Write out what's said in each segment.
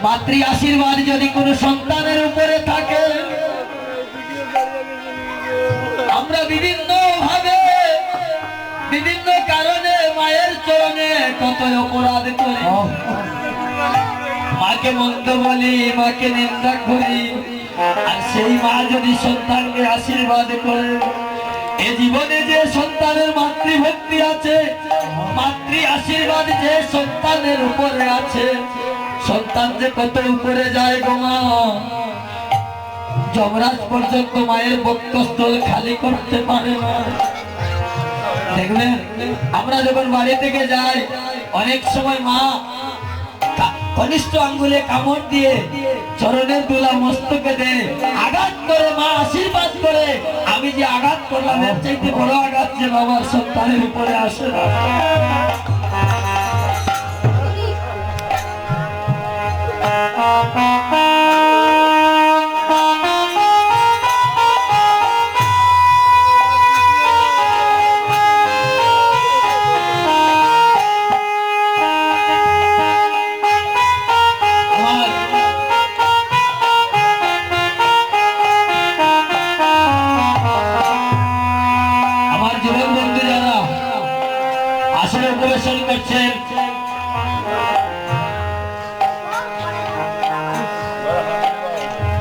मातृ आशीर्वाद यदि कोनो सन्तानेर उपरे थाके आमरा विभिन्न भावे विभिन्न कारणे मायेर चरणे कत अपराध करी माके मंद बोली माके निंदा करी आर सेई मा यदि सन्तानके आशीर्वाद करे ए जीवने जे सन्तानेर मातृभक्ति आछे मातृ आशीर्वाद जे सन्तानेर उपरे आछे सन्तान जे कत ऊपरे जाए गो मा যমরাজ পর্যন্ত মায়ের বক্ষস্থল খালি করতে পারে না। দেখবেন আমরা যখন বাড়ি থেকে যাই অনেক সময় মা কনিষ্ঠ আঙ্গুলে কামড় দিয়ে চরণের দুলা মস্তকে দেয়, আঘাত করে মা আশীর্বাদ করে। আমি যে আঘাত করলাম এর চাইতে বড় আঘাত যে বাবার সন্তানের উপরে আসে না।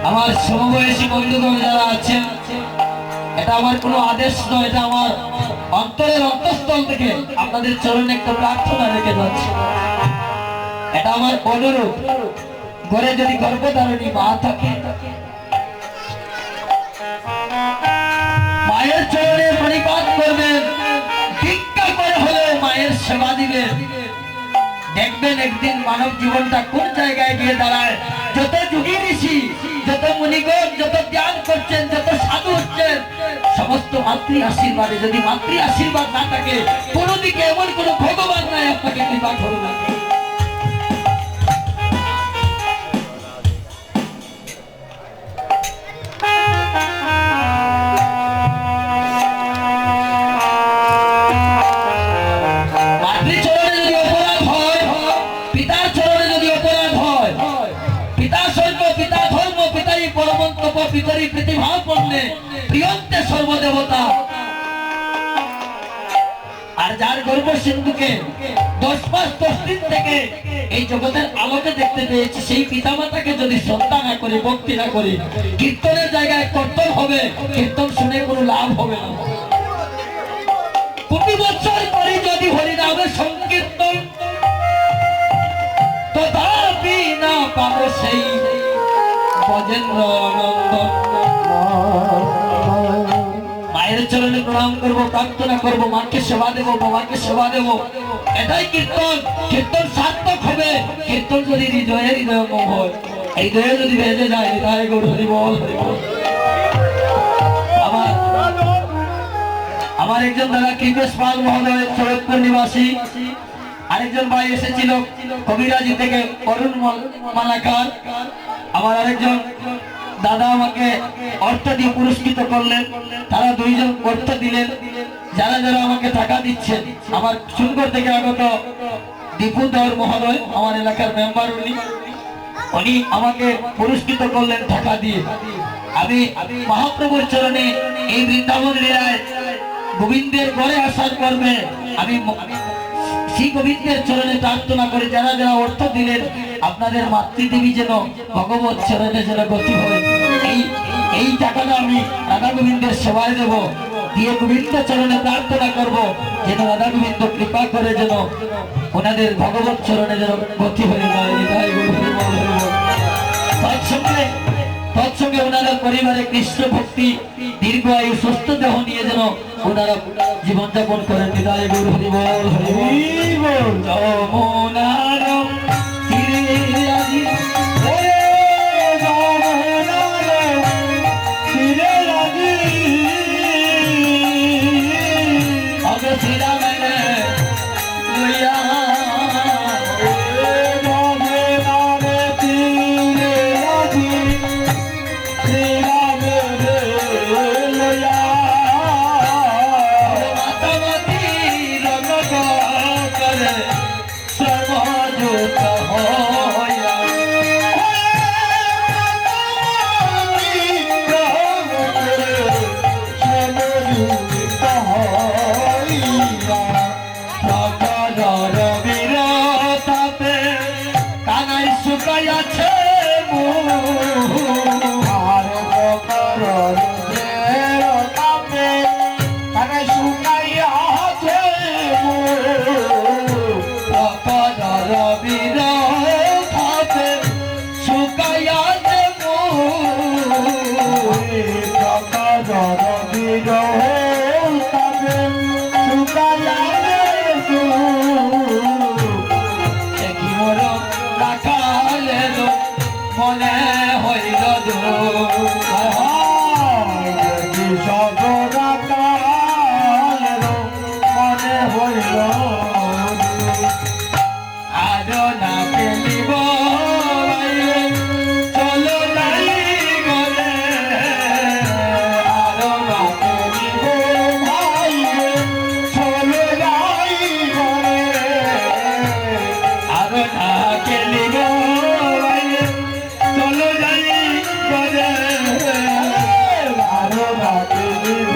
আমার সমবয়সী বন্ধুগণ যারা আছেন, এটা আমার কোনো আদেশ নয়, এটা আমার অন্তরের অন্তঃস্থল থেকে আপনাদের চরণে একটা প্রার্থনা রেখে যাচ্ছে। এটা আমার অনুরোধ, ঘরে যদি গর্ভধারণী মা থাকে মায়ের চরণে প্রণিপাত করবেন, ভিক্ষা করে হলে মায়ের সেবা দিবেন। দেখবেন একদিন মানব জীবনটা কোন জায়গায় গিয়ে দাঁড়ায়। যত যোগী ঋষি, যত মুনিগণ, যত জ্ঞান করছেন, যত সাধু হচ্ছেন, সমস্ত মাতৃ আশীর্বাদে। যদি মাতৃ আশীর্বাদ না থাকে, কোনো দিকে এমন কোনো ভগবান নাই আপনাকে কৃপা করবে। পিতারি প্রতিভা পড়লে প্রিয়ন্তে সর্বদেবতা। আর যার গর্ভ সিন্ধুকে 10 মাস 10 দিন থেকে এই জগতের আলোকে দেখতে পেয়েছি, সেই পিতামাতাকে যদি শ্রদ্ধা না করে, ভক্তি না করে, কীর্তনের জায়গায় কর্তন হবে, কীর্তন শুনে কোনো লাভ হবে না। কোটি বছর পরে যদি হরিনামের সংকীর্তন তথাপি না পাবো সেই গজেন্দ্র আনন্দ। মায়ের চরণে প্রণাম করবো, প্রার্থনা করবো, মাকে সেবা দেবো, বাবাকে সেবা দেবো, এটাই কীর্তন। কীর্তন সার্থক হবে কীর্তন যদি হৃদয়ে হৃদয়ঙ্গম হয়, হৃদয়ে যদি বেজে যায়। হৃদয় গৌর হরি বল, হরি বল। আমার একজন দাদা কৃপেশ পাল মহোদয় শরৎপুর নিবাসী, আরেকজন ভাই এসেছিল কবিরাজি থেকে অরুণ মালাকার। আমার আরেকজন দাদা আমাকে অর্থ দিয়ে পুরস্কৃত করলেন, তারা দুইজন অর্থ দিলেন। যারা যারা আমাকে টাকা দিচ্ছেন, আমার সুন্দর থেকে আগত দীপু দর মহোদয়, আমার এলাকার মেম্বার উনি, উনি আমাকে পুরস্কৃত করলেন টাকা দিয়ে। আমি মহাপ্রভুর চরণে এই বৃন্দাবন লীলায় গোবিন্দের ঘরে আসার পূর্বে আমি শ্রী গোবিন্দের চরণে প্রার্থনা করে যারা যারা অর্থ দিলেন আপনাদের মাতৃদেবী যেন ভগবত চরণে যেন গতি হয়, এই টাকাটা আমি রাধা গোবিন্দের সেবায় দেব, দিয়ে গোবিন্দ চরণে প্রার্থনা করব যেন রাধা গোবিন্দ কৃপা করে যেন ওনাদের ভগবত চরণে যেন গতি হয়ে যায়। তৎসঙ্গে ওনারা পরিবারে কৃষ্ণ ভক্তি দীর্ঘ আয়ু সুস্থ দেহ নিয়ে যেন ওনারা জীবনযাপন করেন। হৃদয় গুরু হরি বল হরি বল। যমুনার তীরে আজি মনে হইল মনে হইল আজ না পেলিব চলো নাই গলে আরো না পেলিব ভাই চলো নাই গলে আরো না পেলিব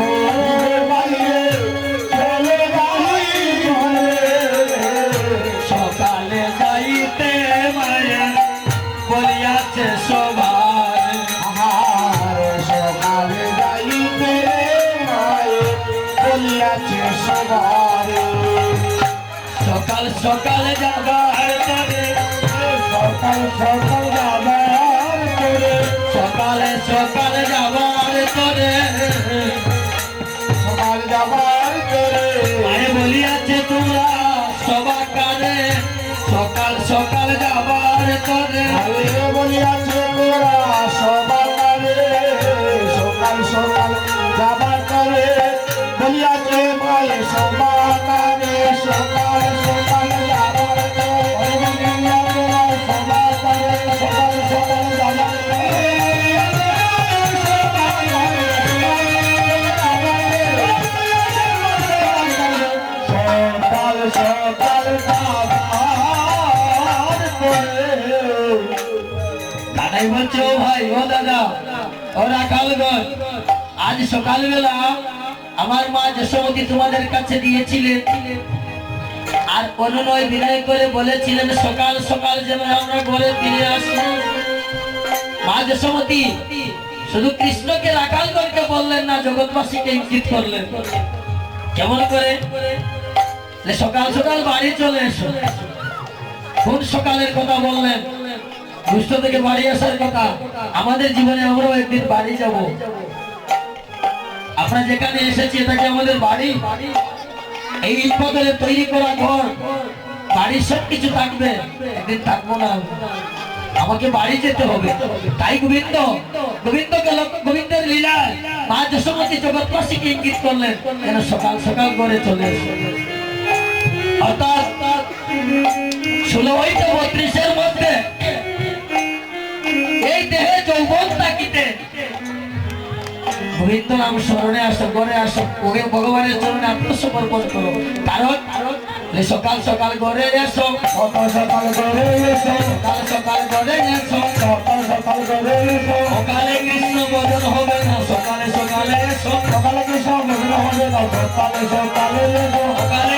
সকাল সকাল যাবার তরে সকাল সকাল যাবার তরে সকালে সকাল যাবার তরে সকাল যাবার তরে মায়ে বলিয়াছে তোমরা সবা কারে সকাল সকাল যাবার তরে মায়ে বলিয়াছে তোমরা সবা কারে সকাল সকাল যাবার তরে বলিয়াছে মায়ে সবা কারে সকাল সকাল যাবার তরে সবা কারে সকাল সকাল যাবার সকাল সকাল যাবার তরে দাদাই বলছে ও ভাই ও দাদা ও রাখালগঞ্জ আজ সকালবেলা আমার মা যশোমতী তোমাদের কাছে দিয়েছিলেন আর অনুনয় বিনয় করে বলেছিলেন সকাল সকাল যেন আমরা ঘরে ফিরে আসি। মা যশোমতী শুধু কৃষ্ণকে রাখালগণকে বললেন না, জগৎবাসীকে ইঙ্গিত করলেন। কেমন করে? সকাল সকাল বাড়ি চলে এসো। কোন সকালের কথা বললেন? দুষ্ট থেকে বাড়ি আসার কথা। আমাদের জীবনে আমরাও একদিন বাড়ি যাব। আমরা যেখানে এসেছি এটাকে আমাদের বাড়ি। এই ইট পাথরে তৈরি করা ঘর, বাড়ির সবকিছু থাকবে, একদিন থাকবো না, আমাকে বাড়ি যেতে হবে। তাই গোবিন্দের লীলায় মা যশোমতী জগৎবাসীকে ইঙ্গিত করলেন যেন সকাল সকাল করে চলে এসে। অর্থাৎ 16-32 মধ্যে এই দেহে যৌবন থাকিতে গোবিন্দ নাম স্মরণে আসো, ঘরে আসো, ভগবানের চরণে আত্মসমর্পণ করো। কারণ সকাল সকাল করে এসো, সকাল সকাল করে এসো, সকাল সকাল করে এসো, সকাল সকাল করে এসো, সকালে কৃষ্ণ বদন হবে না, সকালে সকালে এসো, সকালে কৃষ্ণ ভজন হবে না, সকালে সকালে এসো, সকালে